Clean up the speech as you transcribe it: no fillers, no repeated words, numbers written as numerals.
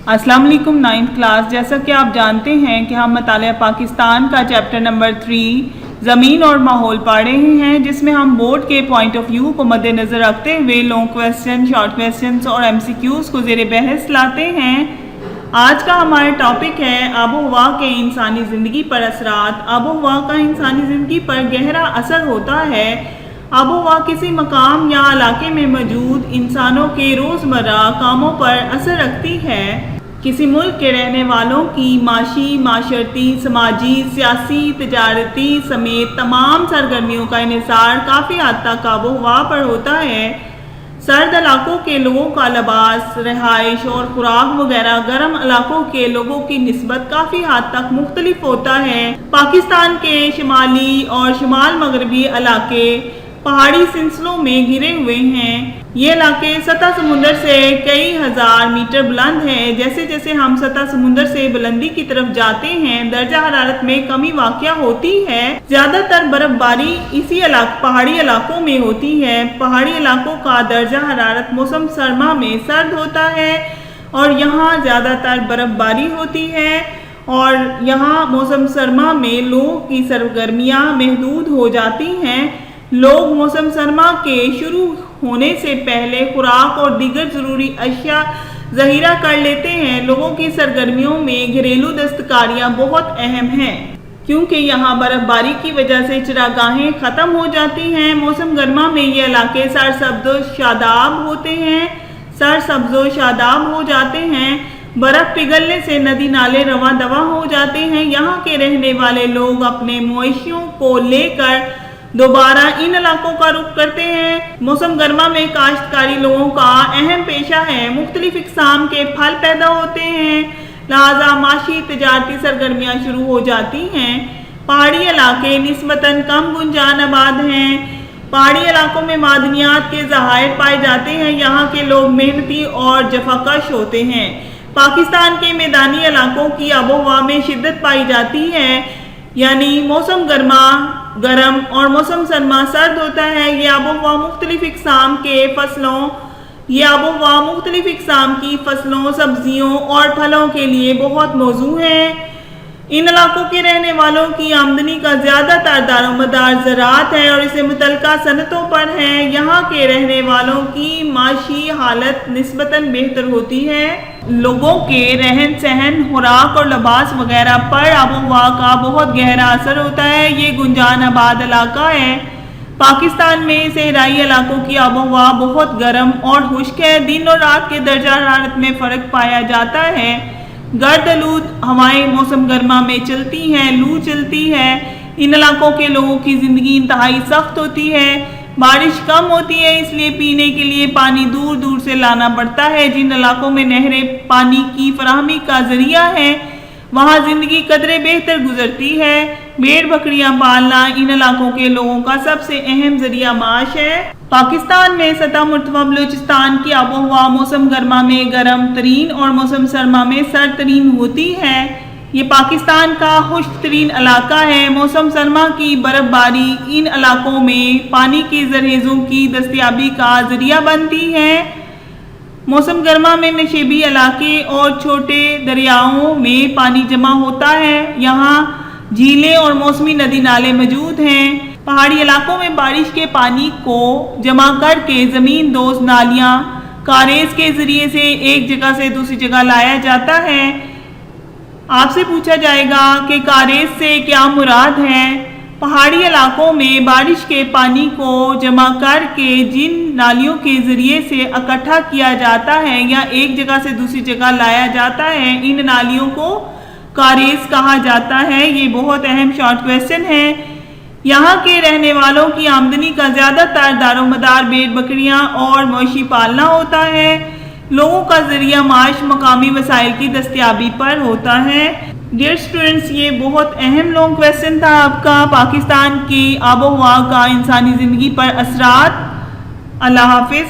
अस्सलाम वालेकुम 9th class. जैसा कि आप जानते हैं कि हम मतालिया पाकिस्तान का चैप्टर नंबर 3 ज़मीन और माहौल पढ़ रहे हैं, जिसमें हम बोर्ड के पॉइंट ऑफ व्यू को मद्देनज़र रखते हुए लॉन्ग क्वेश्चन, शॉर्ट क्वेश्चन और MCQs को ज़ेर बहस लाते हैं। आज का हमारा टॉपिक है आबो हवा के इंसानी ज़िंदगी पर असरात। आबो हवा का इंसानी ज़िंदगी पर गहरा असर होता है। आबो हवा किसी मकाम या इलाके में मौजूद इंसानों के रोज़मर्रा कामों पर असर रखती है। किसी मुल्क के रहने वालों की माशी, माशरती, समाजी, सियासी, तजारती समेत तमाम सरगर्मियों का इन्हिसार काफ़ी हद तक आबो हवा पर होता है। सर्द इलाकों के लोगों का लिबास, रहाइश और खुराक वगैरह गर्म इलाकों के लोगों की निस्बत काफ़ी हद तक मुख्तलिफ होता है। पाकिस्तान के शुमाली और शुमाल मगरबी इलाके पहाड़ी सिलसिलों में घिरे हुए हैं। ये इलाके सतह समुंदर से कई हज़ार मीटर बुलंद हैं। जैसे जैसे हम सतह समुंदर से बुलंदी की तरफ जाते हैं, दर्जा हरारत में कमी वाक़या होती है। ज़्यादातर बर्फबारी इसी पहाड़ी इलाकों में होती है। पहाड़ी इलाकों का दर्जा हरारत मौसम सरमा में सर्द होता है और यहाँ ज़्यादातर बर्फबारी होती है। और यहाँ मौसम सरमा में लोगों की सरगर्मियाँ महदूद हो जाती हैं। लोग मौसम सरमा के शुरू होने से पहले खुराक और दीगर ज़रूरी अशिया ज़हीरा कर लेते हैं। लोगों की सरगर्मियों में घरेलू दस्तकारियाँ बहुत अहम हैं, क्योंकि यहाँ बर्फबारी की वजह से चरागाहें ख़त्म हो जाती हैं। मौसम गर्मा में ये इलाके सरसब्ज़ शादाब होते हैं, सरसब्ज़ शादाब हो जाते हैं। बर्फ़ पिघलने से नदी नाले रवा दवा हो जाते हैं। यहाँ के रहने वाले लोग अपने मवेशियों को लेकर दोबारा इन इलाकों का रुख करते हैं। मौसम गर्मा में काश्तकारी लोगों का अहम पेशा है। मुख्तलिफ इक़साम के फल पैदा होते हैं, लिहाजा माशी तजारती सरगर्मियाँ शुरू हो जाती हैं। पहाड़ी इलाके निस्बतन कम गुंजान आबाद हैं। पहाड़ी इलाकों में मादनियात के ज़खायर पाए जाते हैं। यहाँ के लोग मेहनती और जफाकश होते हैं। पाकिस्तान के मैदानी इलाकों की आबो हवा में शिद्दत पाई जाती है, यानी मौसम गर्मा गरम और मौसम सरमा सर्द होता है। ये आबो हवा मुख्तलिफ इक़साम की फसलों, सब्जियों और फलों के लिए बहुत मौजू है। इन इलाकों के रहने वालों की आमदनी का ज़्यादातर दारोमदार ज़राअत है और इसे मुतल्लिका सनतों पर है। यहाँ के रहने वालों की माशी हालत निस्बतन बेहतर होती है। लोगों के रहन सहन, खुराक और लिबास वगैरह पर आबो हवा का बहुत गहरा असर होता है। ये गुंजान आबाद इलाका है। पाकिस्तान में सहराई इलाकों की आबो हवा बहुत गर्म और खुश्क है। दिन और रात के दर्जा हरारत में फ़र्क पाया जाता है। गर्द आलूद हवाएं मौसम गर्मा में चलती हैं, लू चलती है। इन इलाकों के लोगों की ज़िंदगी इंतहाई सख्त होती है। बारिश कम होती है, इसलिए पीने के लिए पानी दूर दूर से लाना पड़ता है। जिन इलाकों में नहरें पानी की फराहमी का जरिया है, वहाँ ज़िंदगी कदरे बेहतर गुजरती है। भेड़ बकरियाँ पालना इन इलाकों के लोगों का सबसे अहम जरिया माश है। पाकिस्तान में सतह मुर्तफा बलूचिस्तान की आबो हवा मौसम गर्मा में गर्म तरीन और मौसम सरमा में सर्द तरीन होती है। ये पाकिस्तान का खुश्क तरीन इलाका है। मौसम सरमा की बर्फबारी इन इलाकों में पानी की ज़रखेज़ों की दस्तयाबी का ज़रिया बनती है। मौसम गर्मा में नशेबी इलाके और छोटे दरियाओं में पानी जमा होता है। यहाँ झीलें और मौसमी नदी नाले मौजूद हैं। पहाड़ी इलाकों में बारिश के पानी को जमा करके ज़मीन दोज़ नालियाँ कारेज के ज़रिए से एक जगह से दूसरी जगह लाया जाता है। आपसे पूछा जाएगा कि कारेज से क्या मुराद है। पहाड़ी इलाकों में बारिश के पानी को जमा करके जिन नालियों के ज़रिए से इकट्ठा किया जाता है या एक जगह से दूसरी जगह लाया जाता है, इन नालियों को कारेज कहा जाता है। ये बहुत अहम शॉर्ट क्वेश्चन है। यहाँ के रहने वालों की आमदनी का ज़्यादातर दारोमदार भेड़ बकरियाँ और मवेशी पालना होता है। लोगों का ज़रिया माश मकामी वसाइल की दस्तयाबी पर होता है। डियर स्टूडेंट्स, ये बहुत अहम लॉन्ग क्वेश्चन था आपका, पाकिस्तान की आबो हवा का इंसानी ज़िंदगी पर असरात। अल्लाह हाफिज़।